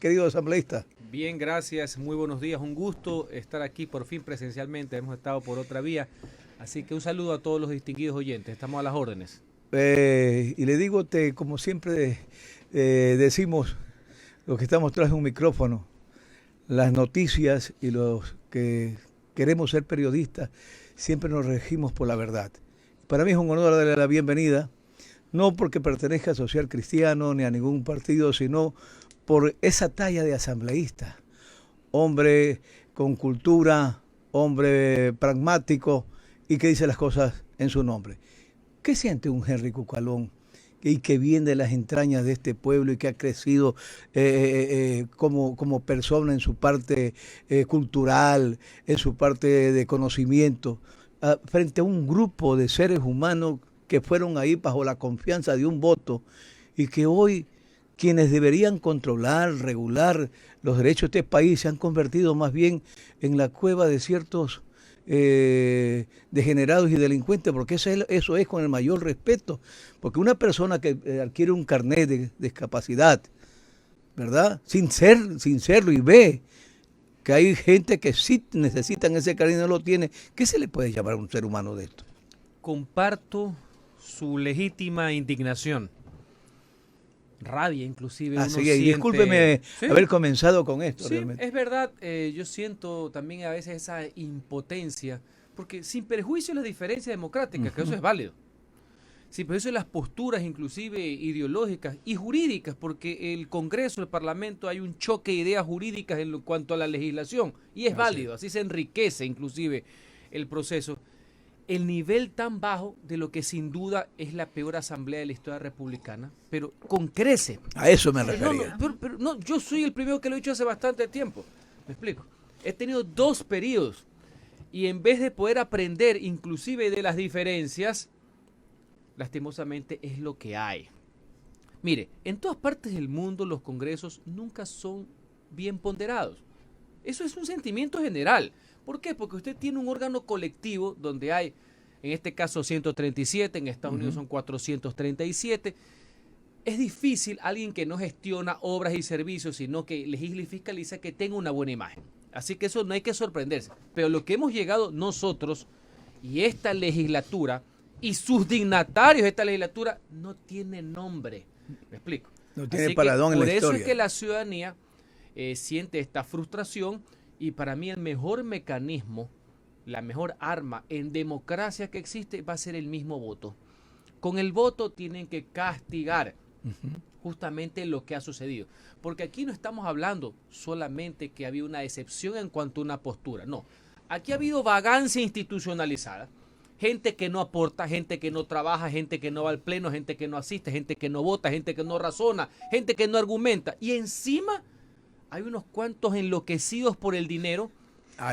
querido asambleísta? Bien, gracias, muy buenos días, un gusto estar aquí por fin presencialmente, hemos estado por otra vía, así que un saludo a todos los distinguidos oyentes, estamos a las órdenes. Y le digo, como siempre decimos, los que estamos tras de un micrófono, las noticias y los que queremos ser periodistas, siempre nos regimos por la verdad. Para mí es un honor darle la bienvenida, no porque pertenezca a Social Cristiano ni a ningún partido, sino por esa talla de asambleísta, hombre con cultura, hombre pragmático y que dice las cosas en su nombre. ¿Qué siente un Henry Cucalón y que viene de las entrañas de este pueblo y que ha crecido como persona en su parte cultural, en su parte de conocimiento, frente a un grupo de seres humanos que fueron ahí bajo la confianza de un voto y que hoy quienes deberían controlar, regular los derechos de este país se han convertido más bien en la cueva de ciertos degenerados y delincuentes, porque eso es con el mayor respeto, porque una persona que adquiere un carnet de discapacidad, ¿verdad? Sin serlo y ve que hay gente que sí necesitan ese carnet y no lo tiene, ¿qué se le puede llamar a un ser humano de esto? Comparto su legítima indignación, rabia inclusive uno Así es, y siente. discúlpeme Sí, haber comenzado con esto sí, realmente. es verdad, yo siento también a veces esa impotencia, porque sin perjuicio de las diferencias democráticas, que eso es válido, sin perjuicio de las posturas inclusive ideológicas y jurídicas, porque el Congreso, el Parlamento, hay un choque de ideas jurídicas en cuanto a la legislación, y es válido, así se enriquece inclusive el proceso. El nivel tan bajo de lo que sin duda es la peor asamblea de la historia republicana, pero con crece. A eso me No, refería. pero no, yo soy el primero que lo he dicho hace bastante tiempo. Me explico. He tenido 2 periodos y en vez de poder aprender inclusive de las diferencias, lastimosamente es lo que hay. Mire, en todas partes del mundo los congresos nunca son bien ponderados. Eso es un sentimiento general. ¿Por qué? Porque usted tiene un órgano colectivo donde hay, en este caso 137, en Estados Unidos son 437. Es difícil alguien que no gestiona obras y servicios, sino que legisla y fiscaliza, que tenga una buena imagen. Así que eso no hay que sorprenderse. Pero lo que hemos llegado nosotros y esta legislatura y sus dignatarios de esta legislatura no tiene nombre. ¿Me explico? No tiene Así que paradón en la por eso historia. es que la ciudadanía siente esta frustración y para mí el mejor mecanismo, la mejor arma en democracia que existe va a ser el mismo voto. Con el voto tienen que castigar justamente lo que ha sucedido. Porque aquí no estamos hablando solamente que había una excepción en cuanto a una postura. No, aquí ha habido vagancia institucionalizada. Gente que no aporta, gente que no trabaja, gente que no va al pleno, gente que no asiste, gente que no vota, gente que no razona, gente que no argumenta. Y encima hay unos cuantos enloquecidos por el dinero.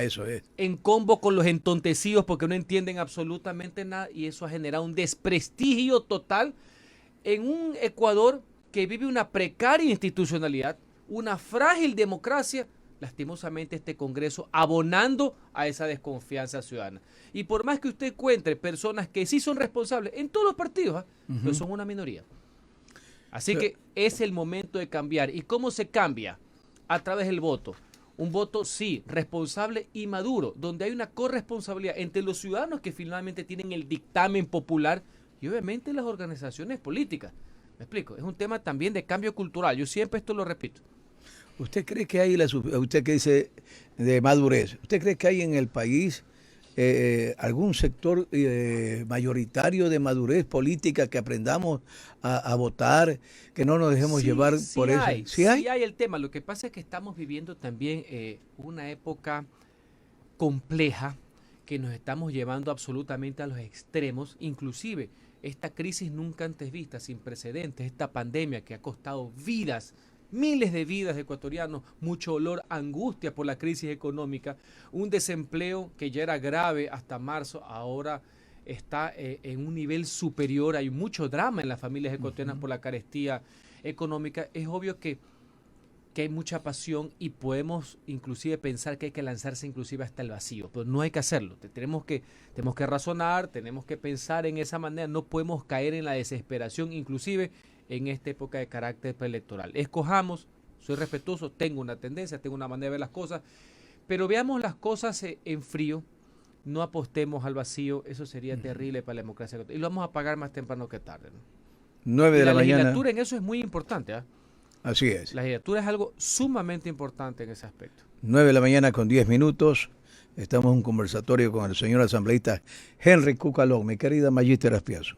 Eso es. En combo con los entontecidos porque no entienden absolutamente nada y eso ha generado un desprestigio total en un Ecuador que vive una precaria institucionalidad, una frágil democracia, lastimosamente este Congreso abonando a esa desconfianza ciudadana. Y por más que usted encuentre personas que sí son responsables en todos los partidos, pero son una minoría. Así que es el momento de cambiar. ¿Y cómo se cambia? A través del voto. Un voto, sí, responsable y maduro, donde hay una corresponsabilidad entre los ciudadanos que finalmente tienen el dictamen popular y obviamente las organizaciones políticas. ¿Me explico? Es un tema también de cambio cultural. Yo siempre esto lo repito. ¿Usted cree que hay, usted que dice de madurez, usted cree que hay en el país algún sector mayoritario de madurez política que aprendamos a votar, que no nos dejemos llevar por eso? ¿Sí hay el tema? Lo que pasa es que estamos viviendo también una época compleja que nos estamos llevando absolutamente a los extremos, inclusive esta crisis nunca antes vista, sin precedentes, esta pandemia que ha costado vidas, miles de vidas de ecuatorianos, mucho dolor, angustia por la crisis económica, un desempleo que ya era grave hasta marzo, ahora está en un nivel superior, hay mucho drama en las familias ecuatorianas por la carestía económica. Es obvio que hay mucha pasión y podemos inclusive pensar que hay que lanzarse inclusive hasta el vacío, pero no hay que hacerlo. Tenemos que razonar, tenemos que pensar en esa manera, no podemos caer en la desesperación inclusive en esta época de carácter preelectoral. Escojamos soy respetuoso, tengo una tendencia, tengo una manera de ver las cosas, pero veamos las cosas en frío, no apostemos al vacío, eso sería terrible para la democracia. Y lo vamos a pagar más temprano que tarde, ¿no? 9 Y de la la mañana. legislatura en eso es muy importante, ¿ah? Así es. La legislatura es algo sumamente importante en ese aspecto. 9 de la mañana con 10 minutos. Estamos en un conversatorio con el señor asambleísta Henry Cucalón, mi querida Magíster Aspiazo.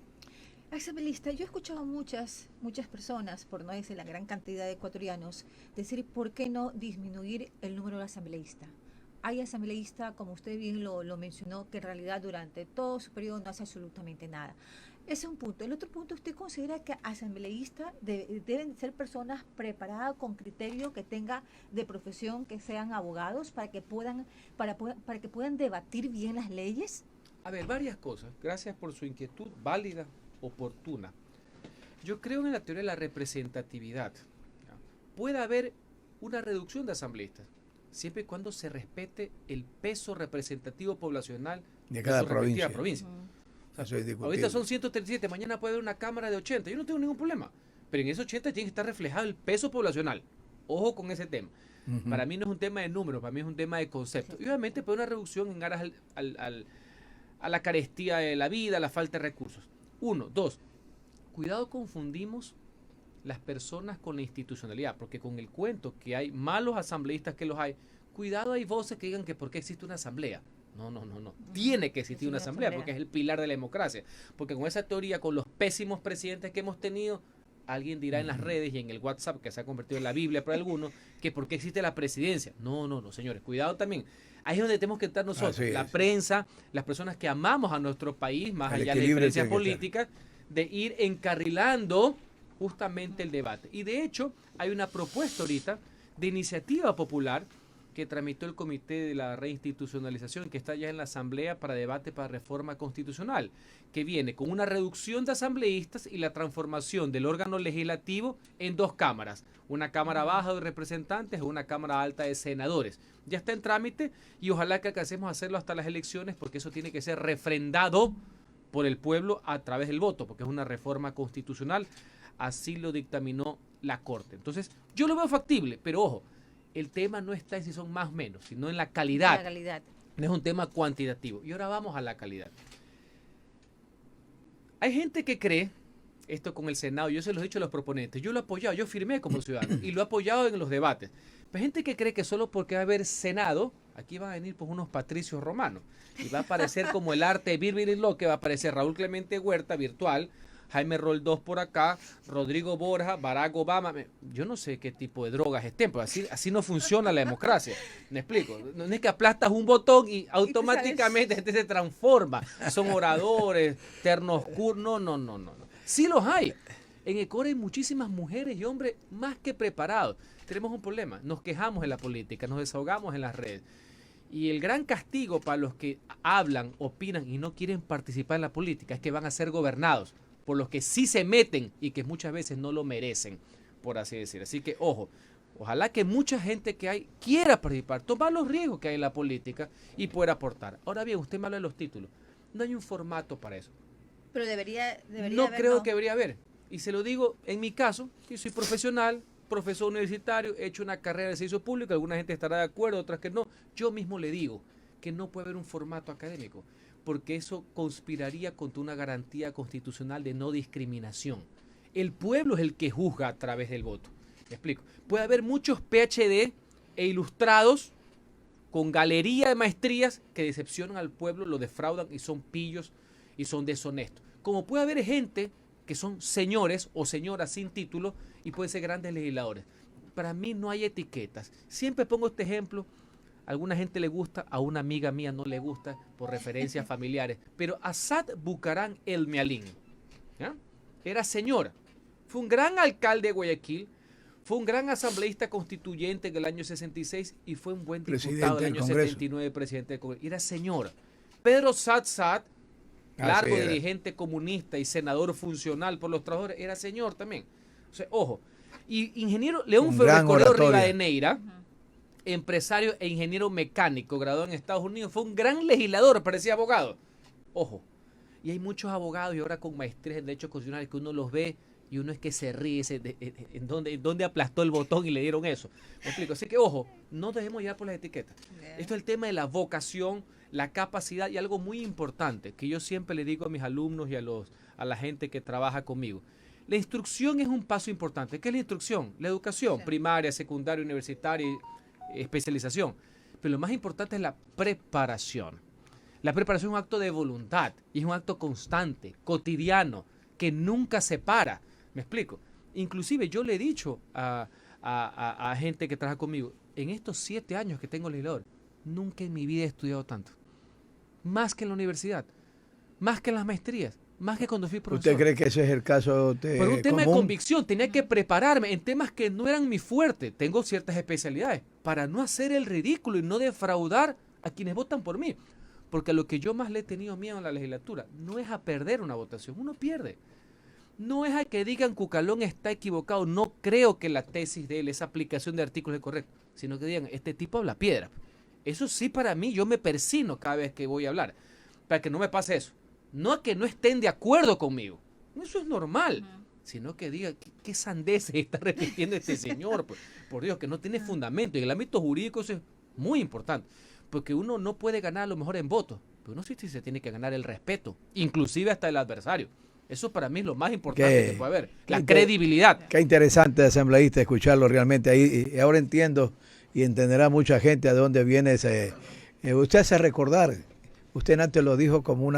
Asambleísta, yo he escuchado a muchas personas, por no decir la gran cantidad de ecuatorianos, decir por qué no disminuir el número de asambleístas. Hay asambleístas, como usted bien lo mencionó, que en realidad durante todo su periodo no hace absolutamente nada. Ese es un punto. El otro punto, ¿usted considera que asambleístas deben ser personas preparadas con criterio que tenga de profesión, que sean abogados, para que puedan debatir bien las leyes? A ver, varias cosas. Gracias por su inquietud, válida, oportuna. Yo creo en la teoría de la representatividad. ¿Ya? Puede haber una reducción de asambleístas, siempre y cuando se respete el peso representativo poblacional de cada su respectiva provincia. provincia. Uh-huh. O sea, Eso es discutible. ahorita son 137, mañana puede haber una cámara de 80. Yo no tengo ningún problema. Pero en esos 80 tiene que estar reflejado el peso poblacional. Ojo con ese tema. Ujú. Para mí no es un tema de números, para mí es un tema de concepto. Y obviamente puede haber una reducción en aras a la carestía de la vida, a la falta de recursos. 1, 2. Cuidado, confundimos las personas con la institucionalidad, porque con el cuento que hay malos asambleístas que los hay, cuidado, hay voces que digan que por qué existe una asamblea. No. Tiene que existir una asamblea porque es el pilar de la democracia. Porque con esa teoría, con los pésimos presidentes que hemos tenido, alguien dirá en las redes y en el WhatsApp, que se ha convertido en la Biblia para algunos, que por qué existe la presidencia. No, señores, cuidado también. Ahí es donde tenemos que estar nosotros, la prensa, las personas que amamos a nuestro país, más allá de la diferencia política, de ir encarrilando justamente el debate. Y de hecho, hay una propuesta ahorita de iniciativa popular que tramitó el Comité de la Reinstitucionalización, que está ya en la Asamblea para debate para reforma constitucional, que viene con una reducción de asambleístas y la transformación del órgano legislativo en 2 cámaras, una cámara baja de representantes y una cámara alta de senadores. Ya está en trámite y ojalá que alcancemos a hacerlo hasta las elecciones, porque eso tiene que ser refrendado por el pueblo a través del voto, porque es una reforma constitucional, así lo dictaminó la Corte. Entonces, yo lo veo factible, pero ojo, el tema no está en si son más o menos, sino en la calidad. La calidad. No es un tema cuantitativo. Y ahora vamos a la calidad. Hay gente que cree, esto con el Senado, yo se lo he dicho a los proponentes, yo lo he apoyado, yo firmé como ciudadano y lo he apoyado en los debates. Pero hay gente que cree que solo porque va a haber Senado, aquí van a venir pues unos patricios romanos y va a aparecer como el arte de Birbir lo que va a aparecer Raúl Clemente Huerta virtual, Jaime Roldós por acá, Rodrigo Borja, Barack Obama. Yo no sé qué tipo de drogas estén, pero así no funciona la democracia. ¿Me explico? No es que aplastas un botón y automáticamente gente se transforma. Son oradores, ternos oscuros. No. Sí los hay. En Ecuador hay muchísimas mujeres y hombres más que preparados. Tenemos un problema. Nos quejamos en la política, nos desahogamos en las redes. Y el gran castigo para los que hablan, opinan y no quieren participar en la política es que van a ser gobernados por los que sí se meten y que muchas veces no lo merecen, por así decir. Así que, ojo, ojalá que mucha gente que hay quiera participar, tomar los riesgos que hay en la política y poder aportar. Ahora bien, usted me habla de los títulos. No hay un formato para eso. Pero debería no haber, creo ¿no? que debería haber. Y se lo digo en mi caso, que soy profesional, profesor universitario, he hecho una carrera de servicio público, alguna gente estará de acuerdo, otras que no. Yo mismo le digo que no puede haber un formato académico, porque eso conspiraría contra una garantía constitucional de no discriminación. El pueblo es el que juzga a través del voto. ¿Me explico? Puede haber muchos PhD e ilustrados con galería de maestrías que decepcionan al pueblo, lo defraudan y son pillos y son deshonestos. Como puede haber gente que son señores o señoras sin título y pueden ser grandes legisladores. Para mí no hay etiquetas. Siempre pongo este ejemplo. A alguna gente le gusta, a una amiga mía no le gusta por referencias familiares. Pero Asad Bucarán El Mealín, ¿ya? Era señora. Fue un gran alcalde de Guayaquil, fue un gran asambleísta constituyente en el año 66 y fue un buen diputado del año 79, presidente del Congreso. Era señora. Pedro Saad, largo dirigente comunista y senador funcional por los trabajadores, era señor también. O sea, ojo. Y ingeniero León Ferrocorreo Rivadeneira, empresario e ingeniero mecánico, graduado en Estados Unidos, fue un gran legislador, parecía abogado. Ojo. Y hay muchos abogados y ahora con maestrías en derechos constitucionales que uno los ve y uno es que se ríe, en dónde aplastó el botón y le dieron eso. ¿Me explico? Así que, ojo, no debemos llevar por las etiquetas. Esto es el tema de la vocación, la capacidad y algo muy importante que yo siempre le digo a mis alumnos y a la gente que trabaja conmigo. La instrucción es un paso importante. ¿Qué es la instrucción? La educación, primaria, secundaria, universitaria, especialización. Pero lo más importante es la preparación. La preparación es un acto de voluntad y es un acto constante, cotidiano, que nunca se para. ¿Me explico? Inclusive yo le he dicho a gente que trabaja conmigo, en estos 7 años que tengo legislador, nunca en mi vida he estudiado tanto. Más que en la universidad, más que en las maestrías, más que cuando fui profesor. ¿Usted cree que ese es el caso Por un tema de convicción, tenía que prepararme en temas que no eran mi fuerte. Tengo ciertas especialidades para no hacer el ridículo y no defraudar a quienes votan por mí. Porque lo que yo más le he tenido miedo en la legislatura no es a perder una votación, uno pierde. No es a que digan Cucalón está equivocado, no creo que la tesis de él, esa aplicación de artículos es correcta, sino que digan, este tipo habla piedra. Eso sí, para mí, yo me persino cada vez que voy a hablar, para que no me pase eso. No a que no estén de acuerdo conmigo, eso es normal, sino que diga, ¿qué sandeces está repitiendo este señor? Por Dios, que no tiene fundamento. Y en el ámbito jurídico eso es muy importante, porque uno no puede ganar a lo mejor en votos, pero uno sí se tiene que ganar el respeto, inclusive hasta el adversario. Eso para mí es lo más importante que puede haber, la credibilidad. Qué interesante, asambleísta, escucharlo realmente ahí. Y ahora entiendo y entenderá mucha gente a dónde viene ese... usted hace recordar, usted antes lo dijo como un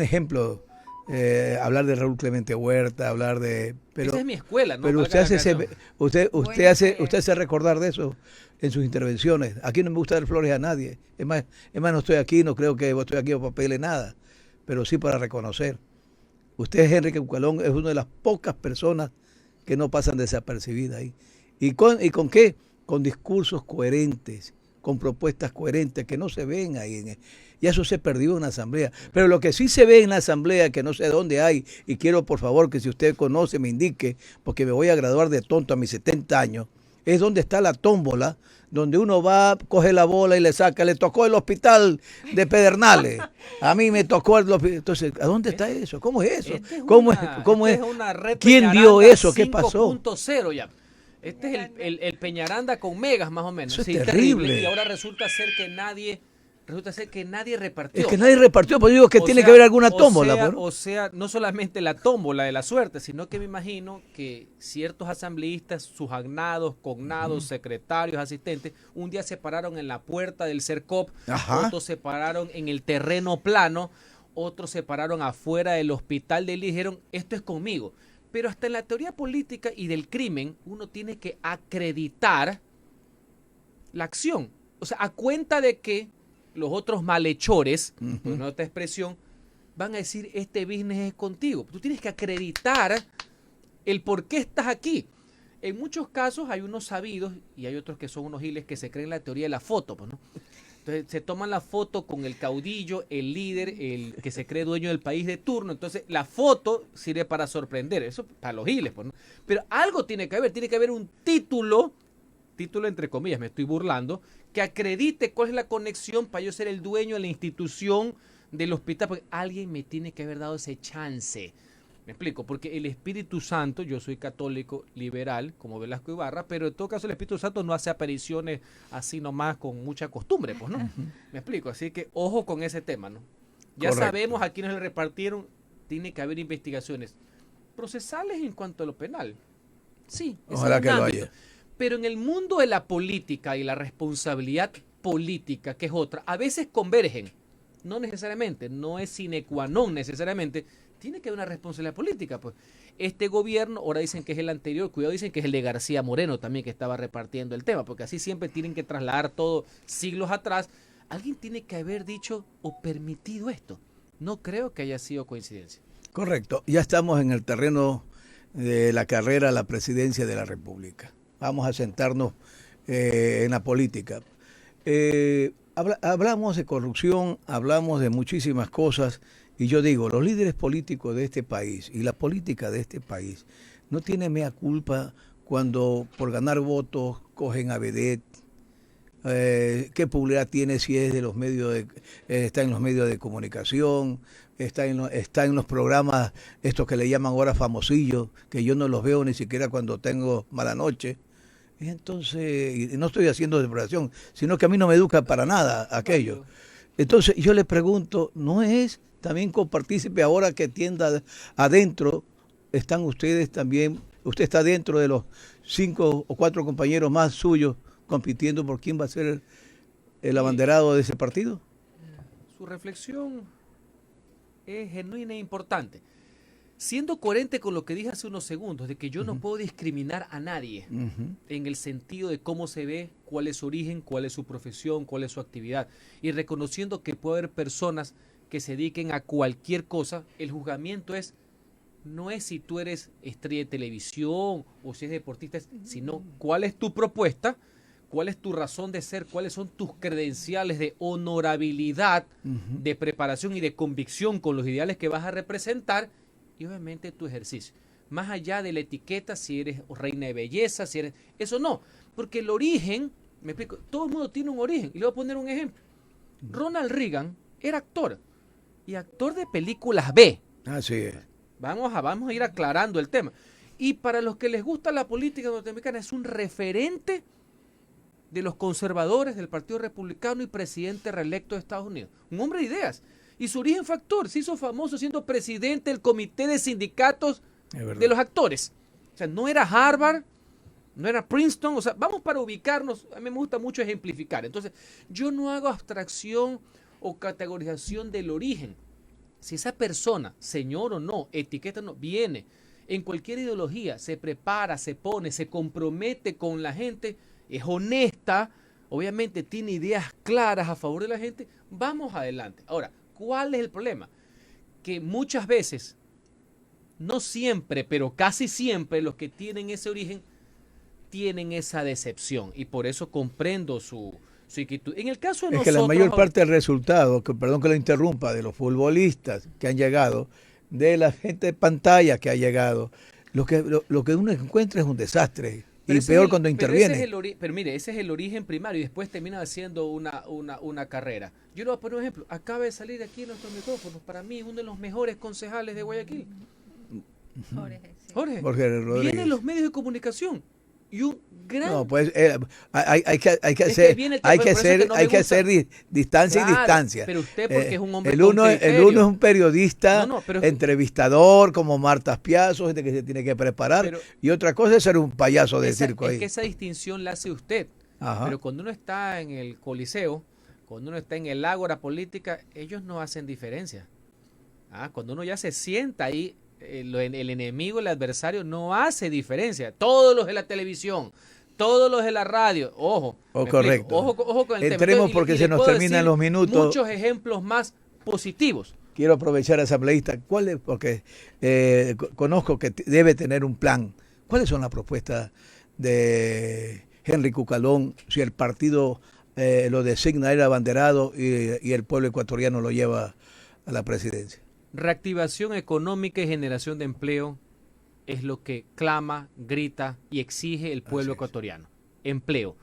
ejemplo, hablar de Raúl Clemente Huerta, hablar de... Pero, esa es mi escuela, ¿no? Pero usted hace recordar de eso en sus intervenciones. Aquí no me gusta dar flores a nadie. Es más, no estoy aquí, no creo que estoy aquí para pedirle nada, pero sí para reconocer. Usted, Enrique Cucalón, es una de las pocas personas que no pasan desapercibidas ahí. ¿Y con qué? Con discursos coherentes, con propuestas coherentes que no se ven ahí. Y eso se perdió en la asamblea. Pero lo que sí se ve en la asamblea, que no sé dónde hay, y quiero por favor que si usted conoce me indique, porque me voy a graduar de tonto a mis 70 años, es donde está la tómbola, donde uno va, coge la bola y le saca, le tocó el hospital de Pedernales, a mí me tocó el hospital. Entonces, ¿a dónde está eso? ¿Cómo es eso? ¿Cómo es? ¿Quién dio eso? ¿Qué pasó? 5.0 ya. Este es el Peñaranda con megas más o menos. Eso es terrible. Y ahora resulta ser que nadie repartió. Es que nadie repartió, pues digo que tiene que haber alguna tómbola. O sea, no solamente la tómbola de la suerte, sino que me imagino que ciertos asambleístas, sus agnados, cognados, secretarios, asistentes, un día se pararon en la puerta del CERCOP, otros se pararon en el terreno plano, otros se pararon afuera del hospital de él y dijeron, esto es conmigo. Pero hasta en la teoría política y del crimen, uno tiene que acreditar la acción. O sea, a cuenta de que los otros malhechores, con otra expresión, van a decir, este business es contigo. Tú tienes que acreditar el por qué estás aquí. En muchos casos hay unos sabidos y hay otros que son unos giles que se creen la teoría de la foto, pues, ¿no? Entonces se toman la foto con el caudillo, el líder, el que se cree dueño del país de turno. Entonces la foto sirve para sorprender, eso para los giles, pues, ¿no? Pero algo tiene que haber un título entre comillas, me estoy burlando, que acredite cuál es la conexión para yo ser el dueño de la institución del hospital, porque alguien me tiene que haber dado ese chance. Me explico, porque el Espíritu Santo, yo soy católico liberal, como Velasco Ibarra, pero en todo caso el Espíritu Santo no hace apariciones así nomás con mucha costumbre, pues, ¿no? Me explico, así que ojo con ese tema, ¿no? Ya Correcto. sabemos a quiénes le repartieron, tiene que haber investigaciones procesales en cuanto a lo penal. Sí, ojalá que lo haya. Pero en el mundo de la política y la responsabilidad política, que es otra, a veces convergen. No necesariamente, no es sine qua non necesariamente. Tiene que haber una responsabilidad política, pues. Este gobierno, ahora dicen que es el anterior, cuidado, dicen que es el de García Moreno también que estaba repartiendo el tema, porque así siempre tienen que trasladar todo siglos atrás. Alguien tiene que haber dicho o permitido esto. No creo que haya sido coincidencia. Correcto. Ya estamos en el terreno de la carrera a la presidencia de la República. Vamos a sentarnos en la política. Hablamos de corrupción, hablamos de muchísimas cosas, y yo digo, los líderes políticos de este país y la política de este país no tienen mea culpa cuando por ganar votos cogen a vedette, qué publicidad tiene, si es de los medios está en los medios de comunicación, está en los programas estos que le llaman ahora famosillos, que yo no los veo ni siquiera cuando tengo mala noche. Y entonces, y no estoy haciendo depuración, sino que a mí no me educa para nada aquello. Entonces yo le pregunto, ¿no es también copartícipe ahora que tienda adentro, están ustedes también, usted está dentro de los 5 o 4 compañeros más suyos compitiendo por quién va a ser el abanderado de ese partido? Su reflexión es genuina e importante. Siendo coherente con lo que dije hace unos segundos, de que yo no puedo discriminar a nadie en el sentido de cómo se ve, cuál es su origen, cuál es su profesión, cuál es su actividad, y reconociendo que puede haber personas que se dediquen a cualquier cosa, el juzgamiento no es si tú eres estrella de televisión o si eres deportista, sino cuál es tu propuesta, cuál es tu razón de ser, cuáles son tus credenciales de honorabilidad, de preparación y de convicción con los ideales que vas a representar, y obviamente tu ejercicio. Más allá de la etiqueta, si eres reina de belleza, si eres... Eso no, porque el origen, me explico, todo el mundo tiene un origen, y le voy a poner un ejemplo. Ronald Reagan era actor, y actor de películas B. Así es. Vamos a ir aclarando el tema. Y para los que les gusta la política norteamericana, es un referente de los conservadores del Partido Republicano y presidente reelecto de Estados Unidos. Un hombre de ideas. Y su origen fue actor. Se hizo famoso siendo presidente del comité de sindicatos de los actores. O sea, no era Harvard, no era Princeton. O sea, vamos para ubicarnos. A mí me gusta mucho ejemplificar. Entonces, yo no hago abstracción o categorización del origen. Si esa persona, señor o no, etiqueta o no, viene en cualquier ideología, se prepara, se pone, se compromete con la gente, es honesta, obviamente tiene ideas claras a favor de la gente, vamos adelante. Ahora, ¿cuál es el problema? Que muchas veces, no siempre, pero casi siempre, los que tienen ese origen tienen esa decepción, y por eso comprendo su inquietud. En el caso de nosotros, que la mayor parte del resultado, perdón que lo interrumpa, de los futbolistas que han llegado, de la gente de pantalla que ha llegado, lo que uno encuentra es un desastre. Y peor cuando interviene. Pero mire, ese es el origen primario y después termina haciendo una carrera. Yo le voy a poner un ejemplo. Acaba de salir aquí en nuestros micrófonos, para mí, uno de los mejores concejales de Guayaquil. Jorge Rodríguez. Viene en los medios de comunicación. Y un gran... No, pues hay que hacer distancia y distancia. Pero usted, porque es un hombre el uno es un periodista, entrevistador, como Marta Piazzo, gente que se tiene que preparar. Y otra cosa es ser un payaso de circo ahí. Es que esa distinción la hace usted. Ajá. Pero cuando uno está en el Coliseo, cuando uno está en el ágora política, ellos no hacen diferencia. Cuando uno ya se sienta ahí, el enemigo, el adversario no hace diferencia. Todos los de la televisión, todos los de la radio, ojo. Correcto. Ojo con el tema. Entremos porque se nos terminan los minutos. Muchos ejemplos más positivos. Quiero aprovechar a asambleísta. ¿Cuál es? Porque conozco que debe tener un plan. ¿Cuáles son las propuestas de Henry Cucalón si el partido lo designa el abanderado y el pueblo ecuatoriano lo lleva a la presidencia? Reactivación económica y generación de empleo es lo que clama, grita y exige el pueblo ecuatoriano. Empleo.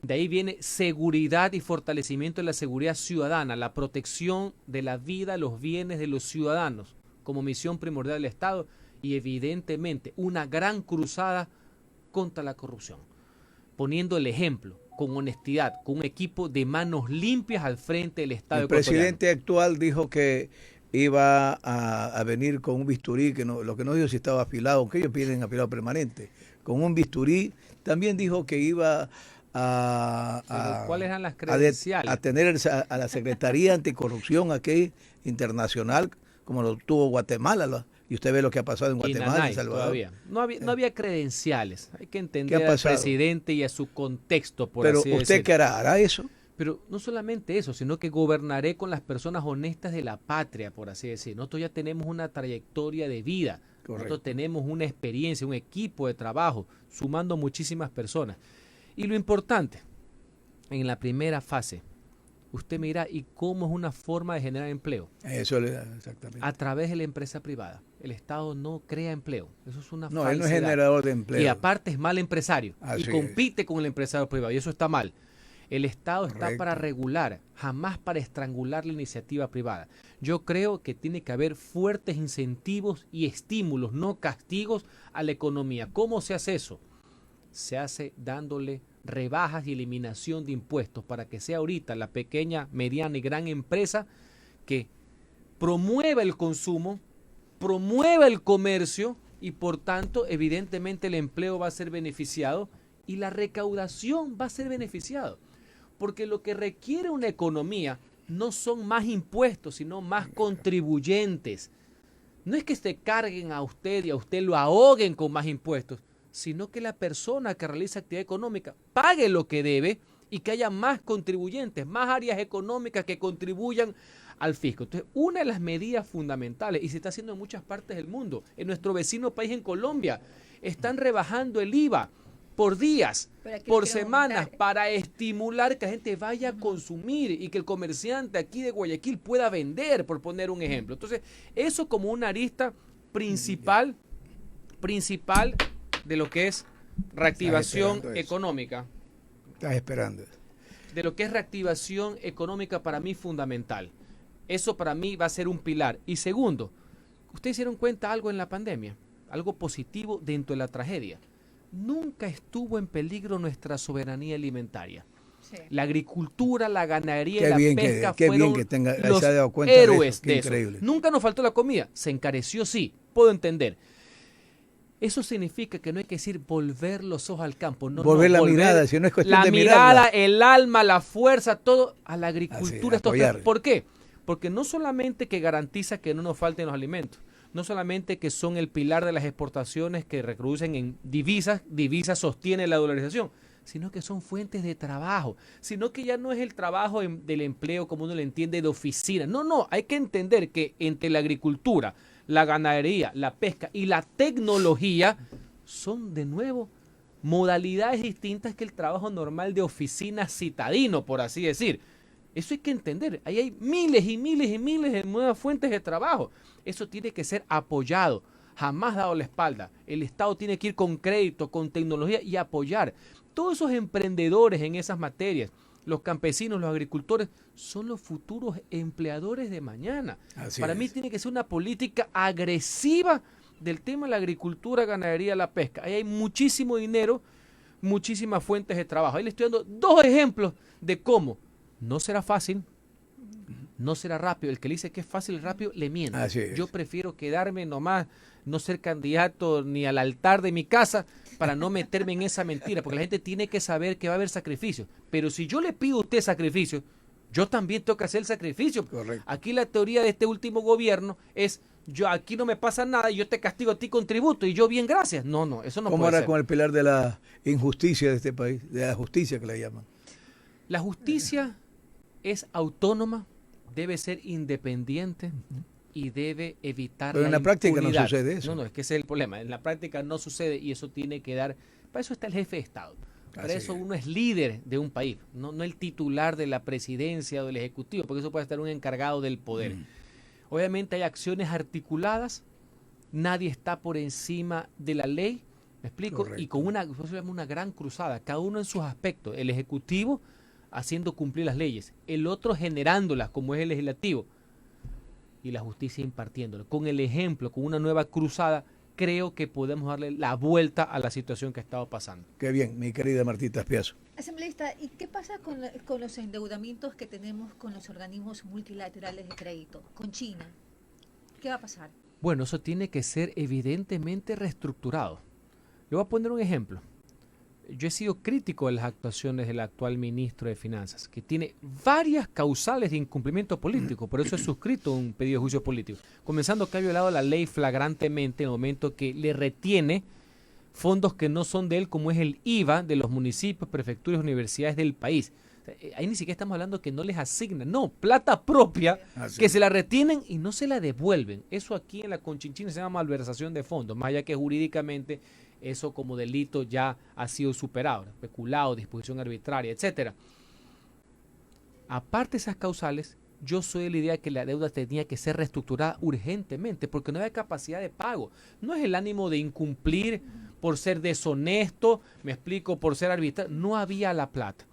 De ahí viene seguridad y fortalecimiento de la seguridad ciudadana, la protección de la vida, los bienes de los ciudadanos como misión primordial del Estado, y evidentemente una gran cruzada contra la corrupción, poniendo el ejemplo con honestidad, con un equipo de manos limpias al frente del Estado ecuatoriano. El presidente actual dijo que iba a venir con un bisturí, que no, lo que no dijo si estaba afilado, aunque ellos piden afilado permanente, con un bisturí. También dijo que iba ¿cuáles eran las credenciales? A tener a la Secretaría Anticorrupción aquí, internacional, como lo tuvo Guatemala, y usted ve lo que ha pasado en Guatemala, en Salvador. Todavía. No había credenciales, hay que entender al presidente y a su contexto, por así decirlo. Pero ¿usted qué hará eso? Pero no solamente eso, sino que gobernaré con las personas honestas de la patria, por así decir. Nosotros ya tenemos una trayectoria de vida. Correcto. Nosotros tenemos una experiencia, un equipo de trabajo, sumando muchísimas personas. Y lo importante, en la primera fase, usted me dirá, ¿y cómo es una forma de generar empleo? Eso exactamente. A través de la empresa privada. El Estado no crea empleo. Eso es una falsedad. No, él no es generador de empleo. Y aparte es mal empresario. Así y compite con el empresario privado. Y eso está mal. El Estado está Correcto. para regular, jamás para estrangular la iniciativa privada. Yo creo que tiene que haber fuertes incentivos y estímulos, no castigos a la economía. ¿Cómo se hace eso? Se hace dándole rebajas y eliminación de impuestos para que sea ahorita la pequeña, mediana y gran empresa que promueva el consumo, promueva el comercio y por tanto evidentemente el empleo va a ser beneficiado y la recaudación va a ser beneficiado. Porque lo que requiere una economía no son más impuestos, sino más contribuyentes. No es que se carguen a usted y a usted lo ahoguen con más impuestos, sino que la persona que realiza actividad económica pague lo que debe y que haya más contribuyentes, más áreas económicas que contribuyan al fisco. Entonces, una de las medidas fundamentales, y se está haciendo en muchas partes del mundo, en nuestro vecino país, en Colombia, están rebajando el IVA por días, por semanas, para estimular que la gente vaya a consumir y que el comerciante aquí de Guayaquil pueda vender, por poner un ejemplo. Entonces, eso como una arista principal de lo que es reactivación económica. Estás esperando. De lo que es reactivación económica para mí fundamental. Eso para mí va a ser un pilar. Y segundo, ¿ustedes se dieron cuenta algo en la pandemia? Algo positivo dentro de la tragedia. Nunca estuvo en peligro nuestra soberanía alimentaria. Sí. La agricultura, la ganadería y la pesca fueron los héroes de eso. Nunca nos faltó la comida. Se encareció, sí, puedo entender. Eso significa que no hay que decir volver los ojos al campo. No, volver la mirada, si no es cuestión de mirarla. La mirada, el alma, la fuerza, todo a la agricultura. ¿Por qué? Porque no solamente que garantiza que no nos falten los alimentos, no solamente que son el pilar de las exportaciones que reproducen en divisas sostiene la dolarización, sino que son fuentes de trabajo, sino que ya no es el trabajo del empleo como uno lo entiende de oficina. No, hay que entender que entre la agricultura, la ganadería, la pesca y la tecnología son de nuevo modalidades distintas que el trabajo normal de oficina citadino, por así decir. Eso hay que entender. Ahí hay miles y miles y miles de nuevas fuentes de trabajo. Eso tiene que ser apoyado, jamás dado la espalda. El Estado tiene que ir con crédito, con tecnología y apoyar. Todos esos emprendedores en esas materias, los campesinos, los agricultores, son los futuros empleadores de mañana. Para mí tiene que ser una política agresiva del tema de la agricultura, ganadería, la pesca. Ahí hay muchísimo dinero, muchísimas fuentes de trabajo. Ahí le estoy dando 2 ejemplos de cómo. No será fácil, no será rápido. El que le dice que es fácil y rápido, le miente. Yo prefiero quedarme nomás, no ser candidato ni al altar de mi casa para no meterme en esa mentira, porque la gente tiene que saber que va a haber sacrificio. Pero si yo le pido a usted sacrificio, yo también tengo que hacer el sacrificio. Correcto. Aquí la teoría de este último gobierno es, yo aquí no me pasa nada y yo te castigo a ti con tributo y yo bien, gracias. No, eso no puede ser. ¿Cómo era con el pilar de la injusticia de este país, de la justicia que le llaman? La justicia es autónoma, debe ser independiente y debe evitar Pero en la práctica no sucede eso. No, es que ese es el problema. En la práctica no sucede y eso tiene que dar... Para eso está el jefe de Estado. Para eso uno es líder de un país, no el titular de la presidencia o del ejecutivo, porque eso puede estar un encargado del poder. Obviamente hay acciones articuladas, nadie está por encima de la ley, ¿me explico? Correcto. Y con una gran cruzada, cada uno en sus aspectos. El ejecutivo haciendo cumplir las leyes, el otro generándolas, como es el legislativo, y la justicia impartiéndolas. Con el ejemplo, con una nueva cruzada, creo que podemos darle la vuelta a la situación que ha estado pasando. Qué bien, mi querida Martita Espiazo. Asambleísta, ¿y qué pasa con los endeudamientos que tenemos con los organismos multilaterales de crédito, con China? ¿Qué va a pasar? Bueno, eso tiene que ser evidentemente reestructurado. Le voy a poner un ejemplo. Yo he sido crítico de las actuaciones del actual ministro de Finanzas, que tiene varias causales de incumplimiento político, por eso he suscrito un pedido de juicio político, comenzando que ha violado la ley flagrantemente en el momento que le retiene fondos que no son de él, como es el IVA de los municipios, prefecturas y universidades del país. Ahí ni siquiera estamos hablando que no les asignan, no, plata propia que se la retienen y no se la devuelven. Eso aquí en la Conchinchina se llama malversación de fondos, más allá que jurídicamente eso como delito ya ha sido superado, peculado, disposición arbitraria, etcétera. Aparte de esas causales, yo soy de la idea que la deuda tenía que ser reestructurada urgentemente porque no había capacidad de pago. No es el ánimo de incumplir por ser deshonesto, me explico, por ser arbitrario, no había la plata.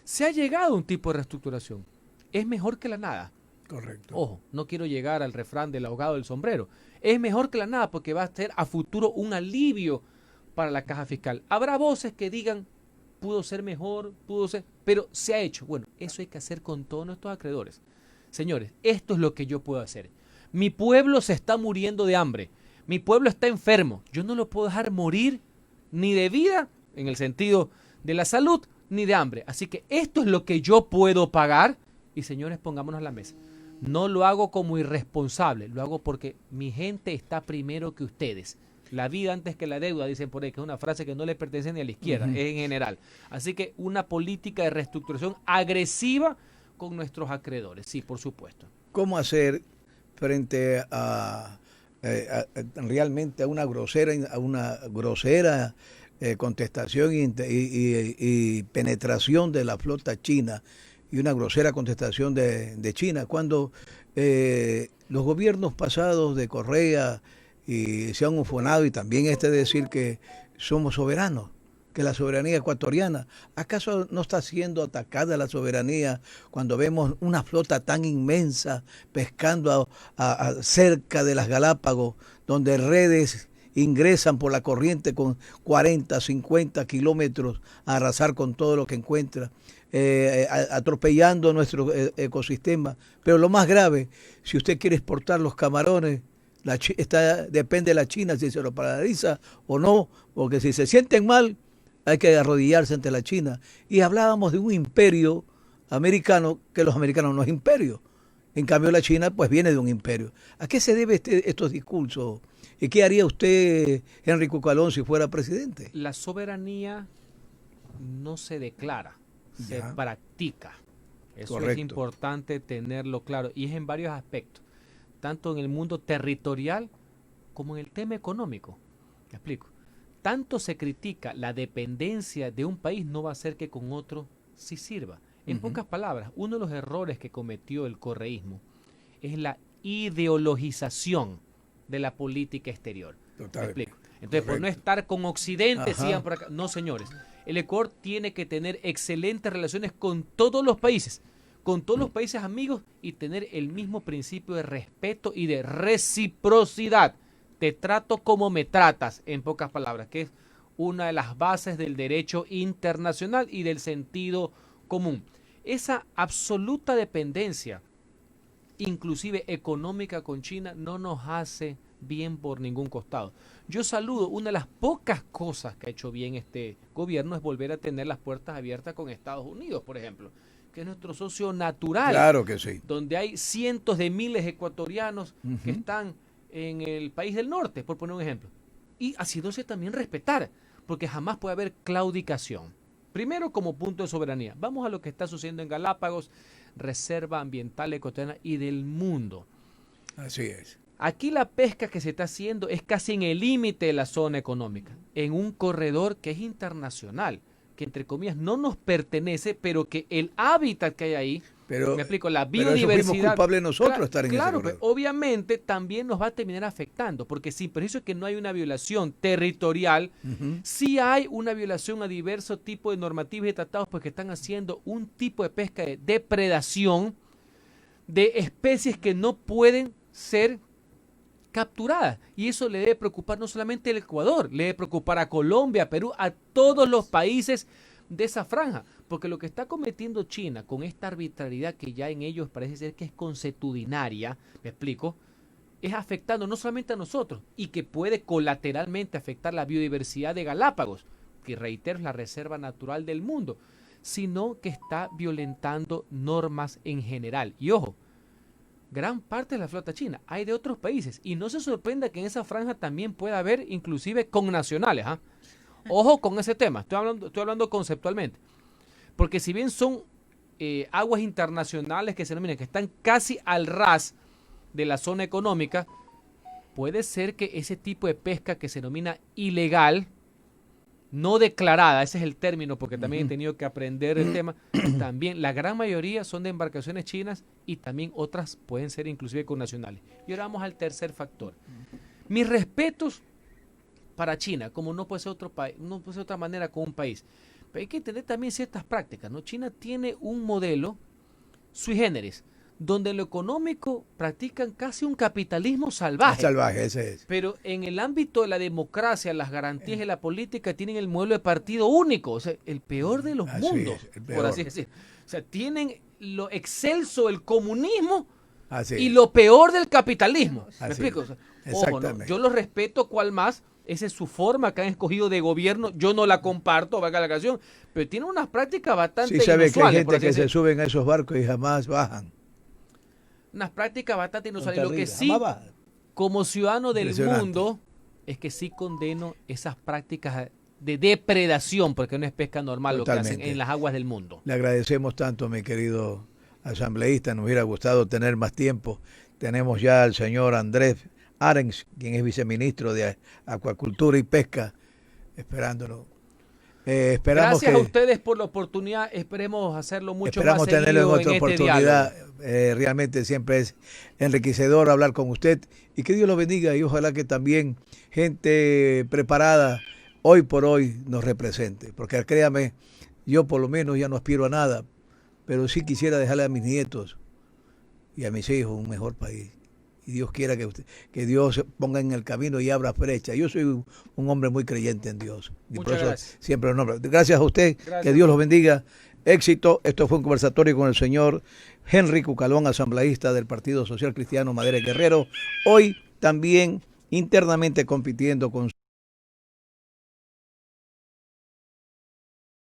Se ha llegado a un tipo de reestructuración. Es mejor que la nada. Correcto. Ojo, no quiero llegar al refrán del ahogado del sombrero. Es mejor que la nada porque va a ser a futuro un alivio para la caja fiscal. Habrá voces que digan, pudo ser mejor, pudo ser, pero se ha hecho. Bueno, eso hay que hacer con todos nuestros acreedores. Señores, esto es lo que yo puedo hacer. Mi pueblo se está muriendo de hambre. Mi pueblo está enfermo. Yo no lo puedo dejar morir ni de vida, en el sentido de la salud, ni de hambre. Así que esto es lo que yo puedo pagar. Y señores, pongámonos a la mesa. No lo hago como irresponsable, lo hago porque mi gente está primero que ustedes. La vida antes que la deuda, dicen por ahí, que es una frase que no le pertenece ni a la izquierda, es en general. Así que una política de reestructuración agresiva con nuestros acreedores, sí, por supuesto. ¿Cómo hacer frente realmente a una grosera contestación y penetración de la flota china y una grosera contestación de China, cuando los gobiernos pasados de Correa se han ufonado, y también decir que somos soberanos, que la soberanía ecuatoriana? ¿Acaso no está siendo atacada la soberanía cuando vemos una flota tan inmensa pescando cerca de las Galápagos, donde redes ingresan por la corriente con 40, 50 kilómetros a arrasar con todo lo que encuentra, atropellando nuestro ecosistema? Pero lo más grave, si usted quiere exportar los camarones, depende de la China si se lo paraliza o no, porque si se sienten mal, hay que arrodillarse ante la China. Y hablábamos de un imperio americano, que los americanos no es imperio. En cambio la China pues viene de un imperio. ¿A qué se debe estos discursos? ¿Y qué haría usted, Enrique Calón, si fuera presidente? La soberanía no se declara, se practica. Eso Correcto. es importante tenerlo claro. Y es en varios aspectos, tanto en el mundo territorial como en el tema económico. ¿Me explico? Tanto se critica la dependencia de un país, no va a ser que con otro sí sirva. En pocas palabras, uno de los errores que cometió el correísmo es la ideologización de la política exterior. Total. ¿Me explico? Entonces, por no estar con Occidente, sigan por acá. No, señores. El Ecuador tiene que tener excelentes relaciones con todos los países amigos, y tener el mismo principio de respeto y de reciprocidad. Te trato como me tratas, en pocas palabras, que es una de las bases del derecho internacional y del sentido común. Esa absoluta dependencia, inclusive económica, con China, no nos hace bien por ningún costado. Yo saludo, una de las pocas cosas que ha hecho bien este gobierno es volver a tener las puertas abiertas con Estados Unidos, por ejemplo, que es nuestro socio natural. Claro que sí. Donde hay cientos de miles de ecuatorianos que están en el país del norte, por poner un ejemplo. Y haciéndose también respetar, porque jamás puede haber claudicación. Primero, como punto de soberanía. Vamos a lo que está sucediendo en Galápagos, Reserva Ambiental Ecuatoriana y del mundo. Así es. Aquí la pesca que se está haciendo es casi en el límite de la zona económica, en un corredor que es internacional, que entre comillas no nos pertenece, pero que el hábitat que hay ahí, me explico, la biodiversidad. Pero eso fuimos culpables nosotros estar en ese corredor. Claro, obviamente también nos va a terminar afectando, porque sin perjuicio de que no hay una violación territorial, sí hay una violación a diversos tipos de normativas y tratados, porque están haciendo un tipo de pesca de depredación de especies que no pueden ser capturadas, y eso le debe preocupar no solamente al Ecuador, le debe preocupar a Colombia, a Perú, a todos los países de esa franja, porque lo que está cometiendo China con esta arbitrariedad que ya en ellos parece ser que es consuetudinaria, me explico, es afectando no solamente a nosotros, y que puede colateralmente afectar la biodiversidad de Galápagos, que reitero es la reserva natural del mundo, sino que está violentando normas en general. Y ojo, gran parte de la flota china hay de otros países, y no se sorprenda que en esa franja también pueda haber inclusive connacionales. Ojo con ese tema, estoy hablando conceptualmente, porque si bien son aguas internacionales que se denominan, que están casi al ras de la zona económica, puede ser que ese tipo de pesca que se denomina ilegal, no declarada, ese es el término, porque también he tenido que aprender el tema, también la gran mayoría son de embarcaciones chinas, y también otras pueden ser inclusive connacionales. Y ahora vamos al tercer factor. Mis respetos para China, como no puede ser otro país, no puede ser otra manera con un país, Pero hay que entender también ciertas prácticas, ¿no? China tiene un modelo sui generis, donde en lo económico practican casi un capitalismo salvaje. Salvaje, ese es. Pero en el ámbito de la democracia, las garantías de la política, tienen el modelo de partido único, o sea, el peor de los Así mundos, es, el peor. por así decir. O sea, tienen lo excelso del comunismo Así y es. lo peor del capitalismo. ¿Me Así explico? es. O sea, ojo, ¿no? Exactamente. Yo los respeto cual más. Esa es su forma que han escogido de gobierno. Yo no la comparto, valga la ocasión, pero tienen unas prácticas bastante Sí, sabe que hay inusuales, por gente así que se decir. suben a esos barcos y jamás bajan. Unas prácticas bastante Son inusuales. Lo que terribles, sí, jamás bajan. como ciudadano del Impresionante. mundo, es que sí condeno esas prácticas de depredación, porque no es pesca normal lo que hacen Totalmente. en las aguas del mundo. Le agradecemos tanto, mi querido asambleísta. Nos hubiera gustado tener más tiempo. Tenemos ya al señor Andrés Arens, quien es viceministro de Acuacultura y Pesca, esperándolo. Esperamos Gracias que a ustedes por la oportunidad. Esperemos hacerlo mucho esperamos más tenerlo en seguido otra en este oportunidad. diálogo. Realmente siempre es enriquecedor hablar con usted y que Dios lo bendiga y ojalá que también gente preparada hoy por hoy nos represente. Porque créame, yo por lo menos ya no aspiro a nada, pero sí quisiera dejarle a mis nietos y a mis hijos un mejor país. Y Dios quiera que Dios ponga en el camino y abra brecha. Yo soy un hombre muy creyente en Dios. Y Muchas por eso gracias. siempre lo nombro. Gracias a usted. Gracias. Que Dios los bendiga. Éxito. Esto fue un conversatorio con el señor Henry Cucalón, asambleísta del Partido Social Cristiano Madera y Guerrero. Hoy también internamente compitiendo con